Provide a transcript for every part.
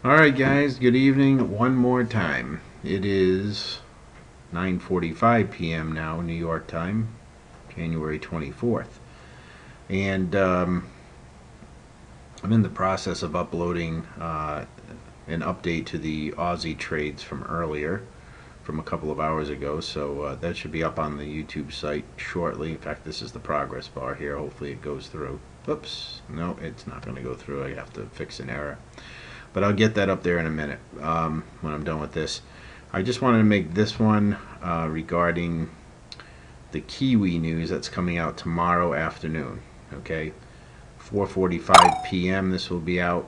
Alright guys, good evening one more time. It is 9:45 p.m. now, New York time, January 24th. And I'm in the process of uploading an update to the Aussie trades from earlier, from a couple of hours ago. So that should be up on the YouTube site shortly. In fact, this is the progress bar here. Hopefully it goes through. Oops, no, it's not going to go through. I have to fix an error. But I'll get that up there in a minute when I'm done with this. I just wanted to make this one regarding the Kiwi news that's coming out tomorrow afternoon. Okay, 4:45 p.m. this will be out,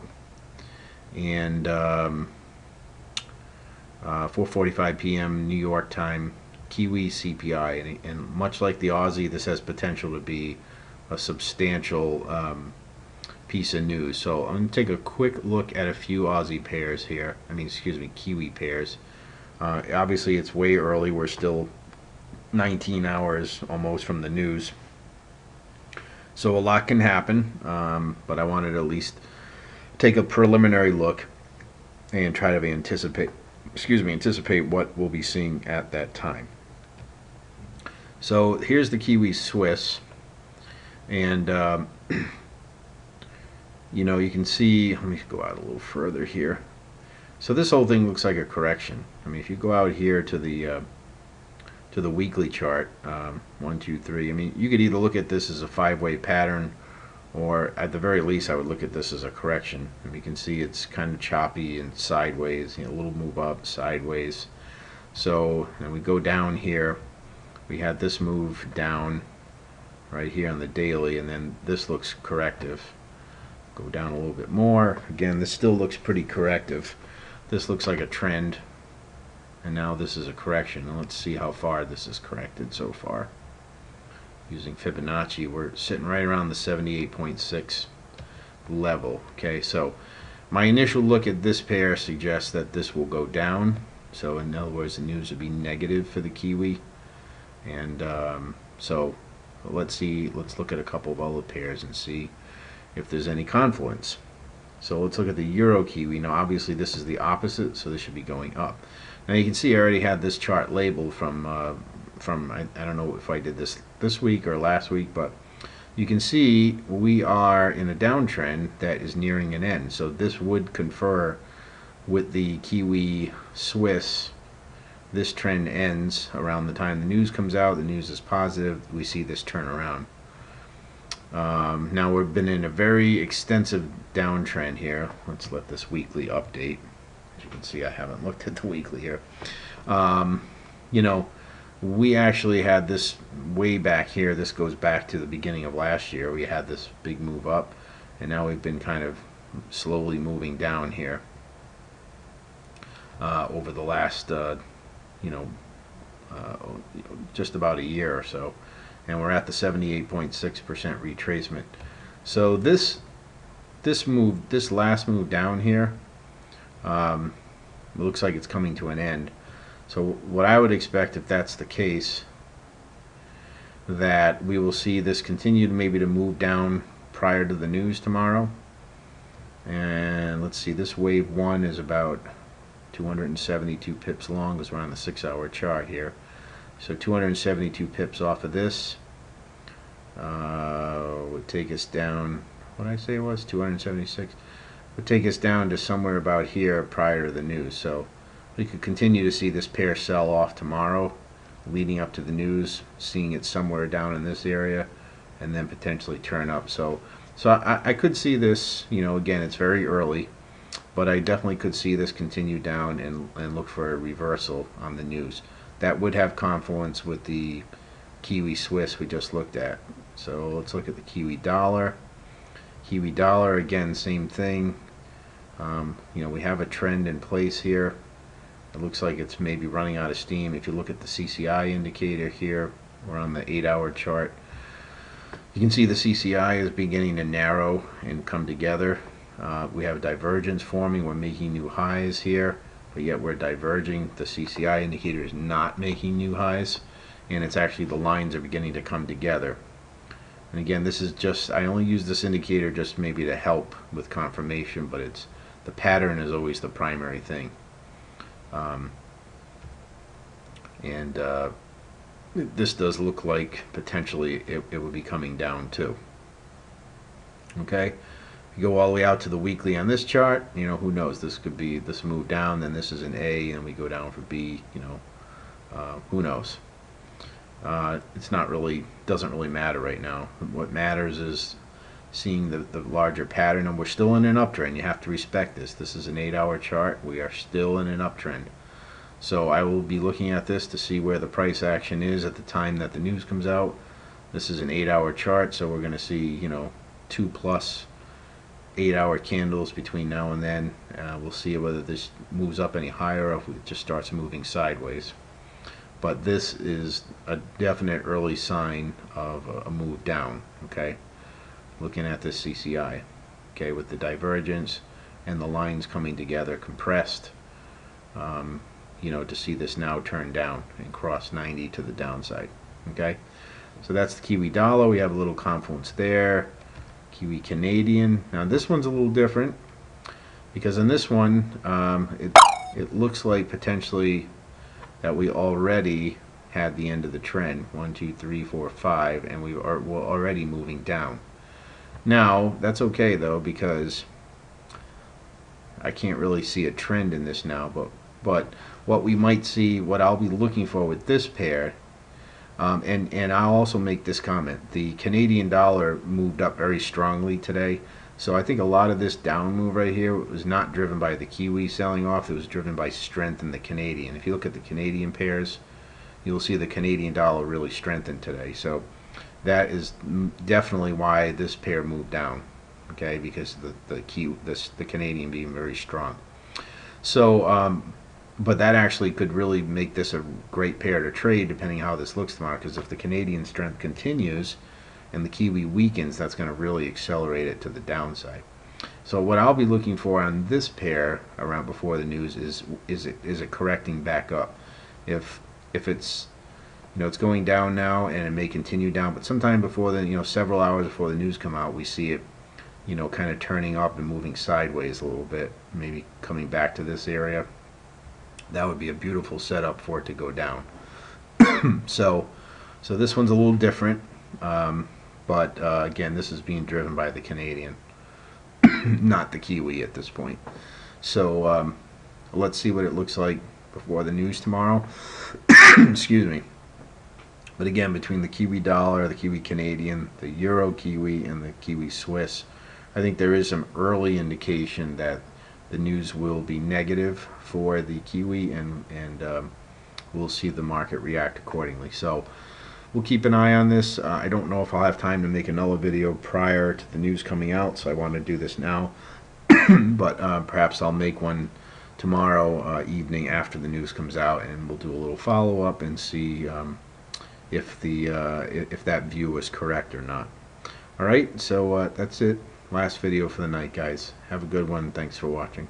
and 4:45 p.m. New York time, Kiwi CPI, and much like the Aussie, this has potential to be a substantial piece of news. So I'm going to take a quick look at a few Aussie pairs here. Kiwi pairs. Obviously, it's way early. We're still 19 hours almost from the news. So a lot can happen, but I wanted to at least take a preliminary look and try to anticipate what we'll be seeing at that time. So here's the Kiwi Swiss, and you can see, let me go out a little further here. So this whole thing looks like a correction. I mean, if you go out here to the weekly chart, 1, 2, 3. I mean, you could either look at this as a five-way pattern, or at the very least, I would look at this as a correction. And you can see it's kind of choppy and sideways. A little move up, sideways. So, and we go down here. We had this move down right here on the daily, and then this looks corrective. Go down a little bit more. Again, this still looks pretty corrective. This looks like a trend, and now this is a correction. And let's see how far this is corrected so far. Using Fibonacci, we're sitting right around the 78.6 level. Okay, so my initial look at this pair suggests that this will go down. So in other words, the news would be negative for the Kiwi. And so let's look at a couple of other pairs and see if there's any confluence. So let's look at the Euro Kiwi. Now obviously this is the opposite, so this should be going up. Now you can see I already had this chart labeled from I don't know if I did this week or last week, but you can see we are in a downtrend that is nearing an end. So this would confer with the Kiwi Swiss. This trend ends around the time the news comes out. The news is positive. We see this turn around. Now we've been in a very extensive downtrend here. Let's let this weekly update. As you can see, I haven't looked at the weekly here. We actually had this way back here. This goes back to the beginning of last year. We had this big move up, and now we've been kind of slowly moving down here over the last, just about a year or so. And we're at the 78.6% retracement. So this last move down here, it looks like it's coming to an end. So what I would expect, if that's the case, that we will see this continue to move down prior to the news tomorrow. And let's see, this wave 1 is about 272 pips long, because we're on the 6-hour chart here. So 272 pips off of this would take us down, what did I say it was, 276, would take us down to somewhere about here prior to the news. So we could continue to see this pair sell off tomorrow, leading up to the news, seeing it somewhere down in this area, and then potentially turn up. So I could see this, again, it's very early, but I definitely could see this continue down and look for a reversal on the news. That would have confluence with the Kiwi Swiss we just looked at. So let's look at the Kiwi dollar. Kiwi dollar, again, same thing. We have a trend in place here. It looks like it's maybe running out of steam. If you look at the CCI indicator here, we're on the 8-hour chart. You can see the CCI is beginning to narrow and come together. We have divergence forming. We're making new highs here, but yet we're diverging. The CCI indicator is not making new highs, and it's actually, the lines are beginning to come together. And again, this is just, I only use this indicator just maybe to help with confirmation, but the pattern is always the primary thing. Um, and this does look like potentially it would be coming down too. Okay, you go all the way out to the weekly on this chart. You know, who knows? This could be this move down, then this is an A, and we go down for B. You know, who knows? It's not really, doesn't really matter right now. What matters is seeing the larger pattern, and we're still in an uptrend. You have to respect this. This is an 8-hour chart. We are still in an uptrend. So I will be looking at this to see where the price action is at the time that the news comes out. This is an 8-hour chart, so we're going to see, you know, 2+ 8-hour candles between now and then. We'll see whether this moves up any higher or if it just starts moving sideways. But this is a definite early sign of a move down. Okay, looking at this CCI, okay, with the divergence and the lines coming together compressed, you know, to see this now turn down and cross 90 to the downside. Okay, so that's the Kiwi dollar. We have a little confluence there. Kiwi Canadian. Now this one's a little different because in this one it looks like potentially that we already had the end of the trend. 1, 2, 3, 4, 5, and we're already moving down. Now that's okay though, because I can't really see a trend in this now, but what we might see, what I'll be looking for with this pair, and I'll also make this comment, the Canadian dollar moved up very strongly today, so I think a lot of this down move right here was not driven by the Kiwi selling off, it was driven by strength in the Canadian. If you look at the Canadian pairs, you'll see the Canadian dollar really strengthened today, so that is definitely why this pair moved down, okay, because the Canadian being very strong. So but that actually could really make this a great pair to trade depending how this looks tomorrow, because if the Canadian strength continues and the Kiwi weakens, that's going to really accelerate it to the downside. So what I'll be looking for on this pair around before the news is it correcting back up. If it's, you know, it's going down now and it may continue down, but sometime before the, you know, several hours before the news come out, we see it, you know, kind of turning up and moving sideways a little bit, maybe coming back to this area. That would be a beautiful setup for it to go down. so this one's a little different, but again, this is being driven by the Canadian, not the Kiwi at this point. So let's see what it looks like before the news tomorrow. Excuse me. But again, between the Kiwi dollar, the Kiwi Canadian, the Euro Kiwi, and the Kiwi Swiss, I think there is some early indication that the news will be negative for the Kiwi, and we'll see the market react accordingly. So we'll keep an eye on this. I don't know if I'll have time to make another video prior to the news coming out, so I want to do this now. But perhaps I'll make one tomorrow evening after the news comes out, and we'll do a little follow-up and see if that view is correct or not. All right, so that's it. Last video for the night, guys. Have a good one. Thanks for watching.